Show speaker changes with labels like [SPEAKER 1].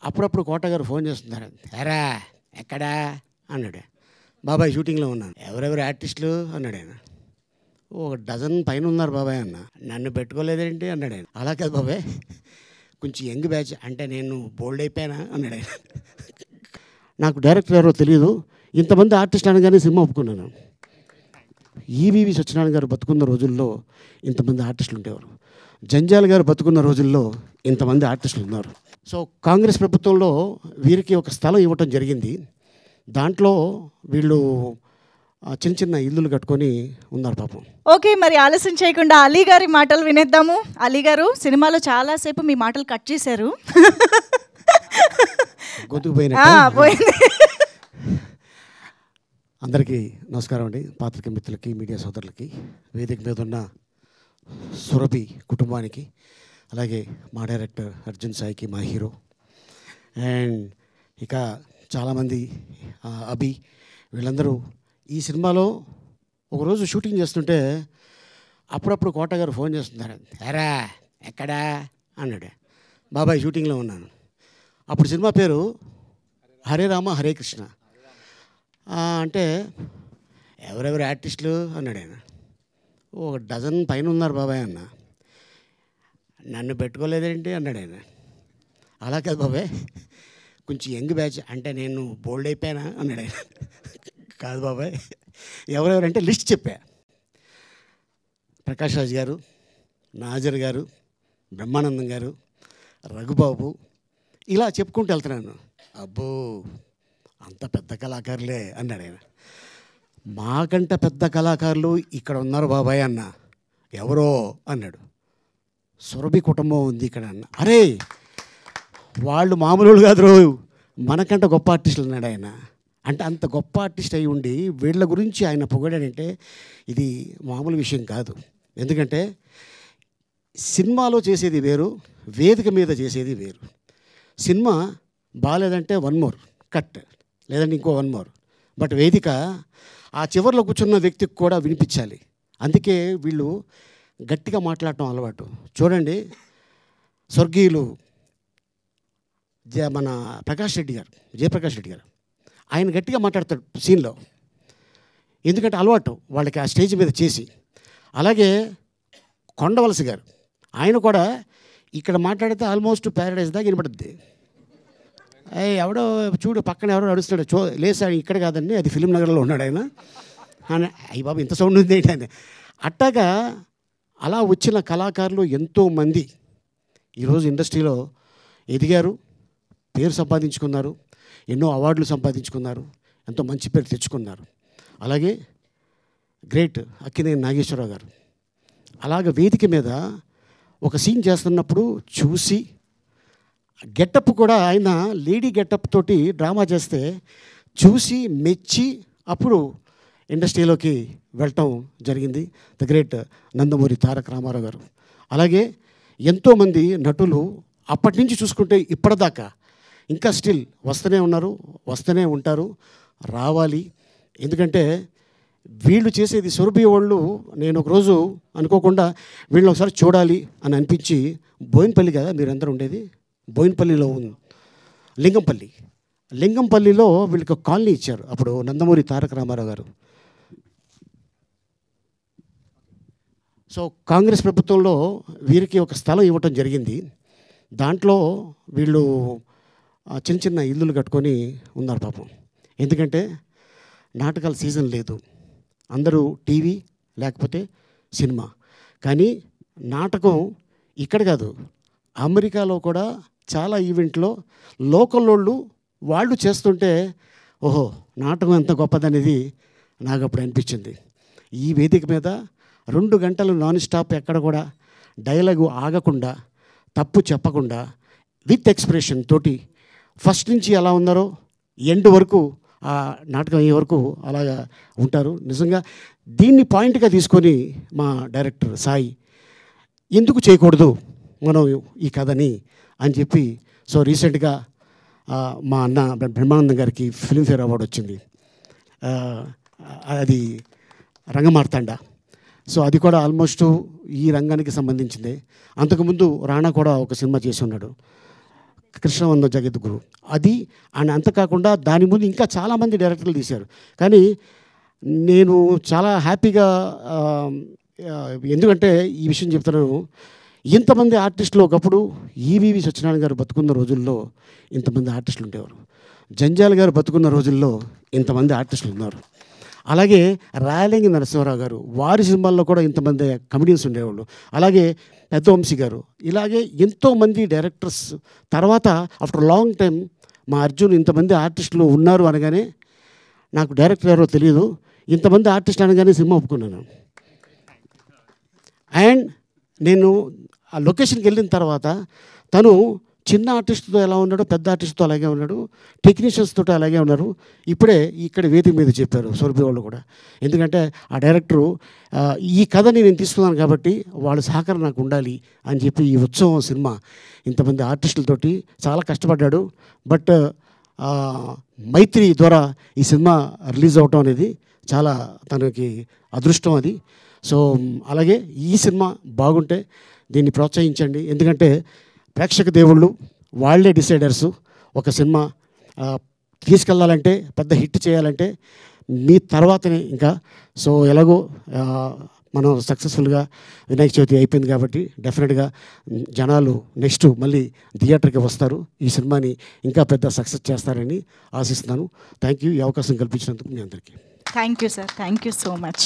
[SPEAKER 1] అప్పుడప్పుడు కోట గారు ఫోన్ చేస్తున్నారు. ఎరా ఎక్కడా అన్నాడు. బాబాయ్ షూటింగ్లో ఉన్నాను. ఎవరెవరు ఆర్టిస్టులు అన్నాడు ఆయన. ఒక డజన్ పైన ఉన్నారు బాబాయ్ అన్న. నన్ను పెట్టుకోలేదేంటి అన్నాడు ఆయన. అలా కాదు బాబాయ్, కొంచెం యంగ్ బ్యాచ్ అంటే నేను బోల్డ్ అయిపోయానా అన్నాడు ఆయన. నాకు డైరెక్టర్ ఎవరో తెలియదు, ఇంతమంది ఆర్టిస్ట్ అనగానే సినిమా ఒప్పుకున్నాను. ఈవీవి సత్యనారాయణ గారు బతుకున్న రోజుల్లో ఇంతమంది ఆర్టిస్టులు ఉండేవారు. జంజాల గారు బతుకున్న రోజుల్లో ఇంతమంది ఆర్టిస్టులు ఉన్నారు. సో కాంగ్రెస్ ప్రభుత్వంలో వీరికి ఒక స్థలం ఇవ్వటం జరిగింది. దాంట్లో వీళ్ళు చిన్న చిన్న ఇల్లులు కట్టుకొని ఉన్నారు పాపం.
[SPEAKER 2] ఓకే, మరి ఆలస్యం చేయకుండా అలీ గారి మాటలు వినేద్దాము. అలీ గారు, సినిమాలో చాలాసేపు మీ మాటలు కట్ చేశారు.
[SPEAKER 1] గొంతుకు పోయినట్టు.
[SPEAKER 2] పోయింది.
[SPEAKER 1] అందరికీ నమస్కారం అండి. పాత్రిక మిత్రులకి, మీడియా సోదరులకి, వేదిక మీద ఉన్న సురభి కుటుంబానికి, అలాగే మా డైరెక్టర్ అర్జున్ సాయికి, మా హీరో, అండ్ ఇక చాలామంది అభి, వీళ్ళందరూ ఈ సినిమాలో ఒకరోజు షూటింగ్ చేస్తుంటే అప్పుడప్పుడు కోట గారు ఫోన్ చేస్తున్నారు. ఎరా ఎక్కడా అన్నాడు. బాబాయ్ షూటింగ్లో ఉన్నాను. అప్పుడు సినిమా పేరు హరే రామ హరే కృష్ణ. అంటే ఎవరెవరు ఆర్టిస్టులు అన్నాడు ఆయన. ఒక డజన్ పైన ఉన్నారు బాబాయ్ అన్న. నన్ను పెట్టుకోలేదేంటి అన్నాడు ఆయన. అలా కాదు బాబాయ్, కొంచెం యంగ్ బ్యాచ్ అంటే నేను బోల్డ్ అయిపోయానా అన్నాడు ఆయన. కాదు బాబాయ్, ఎవరెవరంటే లిస్ట్ చెప్పా. ప్రకాష్ రాజ్ గారు, నాజర్ గారు, బ్రహ్మానందం గారు, రఘుబాబు, ఇలా చెప్పుకుంటూ వెళ్తున్నాను. అబ్బో అంత పెద్ద కళాకారులే అన్నాడు ఆయన. మాకంట పెద్ద కళాకారులు ఇక్కడ ఉన్నారు బాబాయ్ అన్న. ఎవరో అన్నాడు. సురభి కుటుంబం ఉంది ఇక్కడ అన్న. అరే వాళ్ళు మామూలు కాదు రో, మనకంట గొప్ప ఆర్టిస్టులు అన్నాడు ఆయన. అంటే అంత గొప్ప ఆర్టిస్ట్ అయి ఉండి వీళ్ళ గురించి ఆయన పొగడాడంటే ఇది మామూలు విషయం కాదు. ఎందుకంటే సినిమాలో చేసేది వేరు, వేదిక మీద చేసేది వేరు. సినిమా బాగాలేదంటే వన్ మోర్ కట్, లేదంటే ఇంకో వన్ మోర్. బట్ వేదిక ఆ చివరిలో కూర్చున్న వ్యక్తికి కూడా వినిపించాలి. అందుకే వీళ్ళు గట్టిగా మాట్లాడటం అలవాటు. చూడండి, స్వర్గీయులు మన ప్రకాష్ రెడ్డి గారు, జయప్రకాష్ రెడ్డి గారు, ఆయన గట్టిగా మాట్లాడతాడు సీన్లో. ఎందుకంటే అలవాటు వాళ్ళకి ఆ స్టేజ్ మీద చేసి. అలాగే కొండవలస గారు, ఆయన కూడా ఇక్కడ మాట్లాడితే ఆల్మోస్ట్ ప్యారడైజ్ దాకా వినపడుద్ది. ఎవడో చూడు పక్కన ఎవరో నడుస్తాడు, లేసాడు ఇక్కడ కాదండి, అది ఫిలిం నగర్లో ఉన్నాడు ఆయన. అయ్యి బాబు ఇంత సౌండ్ ఉంది ఏంటంటే. అట్టాగా అలా వచ్చిన కళాకారులు ఎంతోమంది ఈరోజు ఇండస్ట్రీలో ఎదిగారు, పేరు సంపాదించుకున్నారు, ఎన్నో అవార్డులు సంపాదించుకున్నారు, ఎంతో మంచి పేరు తెచ్చుకున్నారు. అలాగే గ్రేట్ అక్కినేని నాగేశ్వరరావు గారు అలాగ వేదిక మీద ఒక సీన్ చేస్తున్నప్పుడు చూసి, గెటప్ కూడా ఆయన లేడీ గెటప్ తోటి డ్రామా చేస్తే చూసి మెచ్చి అప్పుడు ఇండస్ట్రీలోకి వెళ్ళటం జరిగింది. ద గ్రేట్ నందమూరి తారక రామారావు గారు. అలాగే ఎంతోమంది నటులు అప్పటి నుంచి చూసుకుంటే ఇప్పటిదాకా ఇంకా స్టిల్ వస్తూనే ఉన్నారు, వస్తూనే ఉంటారు, రావాలి. ఎందుకంటే వీళ్ళు చేసేది సురభి వాళ్ళు. నేను ఒకరోజు అనుకోకుండా వీళ్ళని ఒకసారి చూడాలి అని అనిపించి, బోయినపల్లి కదా మీరందరూ ఉండేది, బోయినపల్లిలో లింగంపల్లిలో వీళ్ళకి కాలనీ ఇచ్చారు అప్పుడు నందమూరి తారక రామారావు గారు. సో కాంగ్రెస్ ప్రభుత్వంలో వీరికి ఒక స్థలం ఇవ్వటం జరిగింది. దాంట్లో వీళ్ళు చిన్న చిన్న ఇల్లులు కట్టుకొని ఉన్నారు పాపం. ఎందుకంటే నాటకాల సీజన్ లేదు, అందరూ టీవీ లేకపోతే సినిమా. కానీ నాటకం ఇక్కడ కాదు, అమెరికాలో కూడా చాలా ఈవెంట్లో లోకల్ వాళ్ళు చేస్తుంటే ఓహో నాటకం ఎంత గొప్పదనేది నాకు అప్పుడు అనిపించింది. ఈ వేదిక మీద 2 గంటలు నాన్ స్టాప్ ఎక్కడ కూడా డైలాగు ఆగకుండా, తప్పు చెప్పకుండా, విత్ ఎక్స్ప్రెషన్ తోటి ఫస్ట్ నుంచి ఎలా ఉన్నారో ఎండ్ వరకు ఆ నాటకం అయ్యే వరకు అలాగా ఉంటారు. నిజంగా దీన్ని పాయింట్గా తీసుకొని మా డైరెక్టర్ సాయి ఎందుకు చేయకూడదు మనం ఈ కథని అని చెప్పి, సో రీసెంట్గా మా అన్న బ్రహ్మానందం గారికి ఫిల్మ్ఫేర్ అవార్డు వచ్చింది, అది రంగమార్తాండ. సో అది కూడా ఆల్మోస్ట్ ఈ రంగానికి సంబంధించిందే. అంతకుముందు రాణా కూడా ఒక సినిమా చేసి ఉన్నాడు. కృష్ణవంద జగద్గురు అది. అండ్ అంత కాకుండా దాని ముందు ఇంకా చాలామంది డైరెక్టర్లు తీశారు. కానీ నేను చాలా హ్యాపీగా ఎందుకంటే ఈ విషయం చెప్తున్నాను, ఇంతమంది ఆర్టిస్టులు ఒకప్పుడు ఈవీవి సత్యనారాయణ గారు బతుకున్న రోజుల్లో ఇంతమంది ఆర్టిస్టులు ఉండేవారు. జంజాల్ గారు బతుకున్న రోజుల్లో ఇంతమంది ఆర్టిస్టులు ఉన్నారు. అలాగే రాయలింగి నరసింహారావు గారు వారి సినిమాల్లో కూడా ఇంతమంది కమెడియన్స్ ఉండేవాళ్ళు. అలాగే పెద్దవంశీ గారు, ఇలాగే ఎంతోమంది డైరెక్టర్స్. తర్వాత ఆఫ్టర్ లాంగ్ టైం మా అర్జున్ ఇంతమంది ఆర్టిస్టులు ఉన్నారు అనగానే, నాకు డైరెక్టర్ ఎవరో తెలియదు, ఇంతమంది ఆర్టిస్టులు అనగానే సినిమా ఒప్పుకున్నాను. అండ్ నేను ఆ లొకేషన్కి వెళ్ళిన తర్వాత తను చిన్న ఆర్టిస్ట్తో ఎలా ఉన్నాడో పెద్ద ఆర్టిస్ట్తో అలాగే ఉన్నాడు, టెక్నీషియన్స్ తోటి అలాగే ఉన్నారు. ఇప్పుడే ఇక్కడ వేదిక మీద చెప్పారు సొరబి వాళ్ళు కూడా. ఎందుకంటే ఆ డైరెక్టరు ఈ కథని నేను తీసుకున్నాను కాబట్టి వాళ్ళ సహకారం నాకు ఉండాలి అని చెప్పి ఈ ఉత్సవం సినిమా ఇంతమంది ఆర్టిస్టులతోటి చాలా కష్టపడ్డాడు. బట్ మైత్రి ద్వారా ఈ సినిమా రిలీజ్ అవటం అనేది చాలా తనకి అదృష్టం అది. సో అలాగే ఈ సినిమా బాగుంటే దీన్ని ప్రోత్సహించండి. ఎందుకంటే ప్రేక్షక దేవుళ్ళు వాళ్ళే డిసైడర్సు. ఒక సినిమా తీసుకెళ్ళాలంటే, పెద్ద హిట్ చేయాలంటే మీ తర్వాతనే ఇంకా. సో ఎలాగో మనం సక్సెస్ఫుల్గా వినాయక చవితి అయిపోయింది కాబట్టి డెఫినెట్గా జనాలు నెక్స్ట్ మళ్ళీ థియేటర్కి వస్తారు. ఈ సినిమాని ఇంకా పెద్ద సక్సెస్ చేస్తారని ఆశిస్తున్నాను. Thank you. ఈ అవకాశం కల్పించినందుకు మీ అందరికీ
[SPEAKER 2] thank you sir. Thank you so much.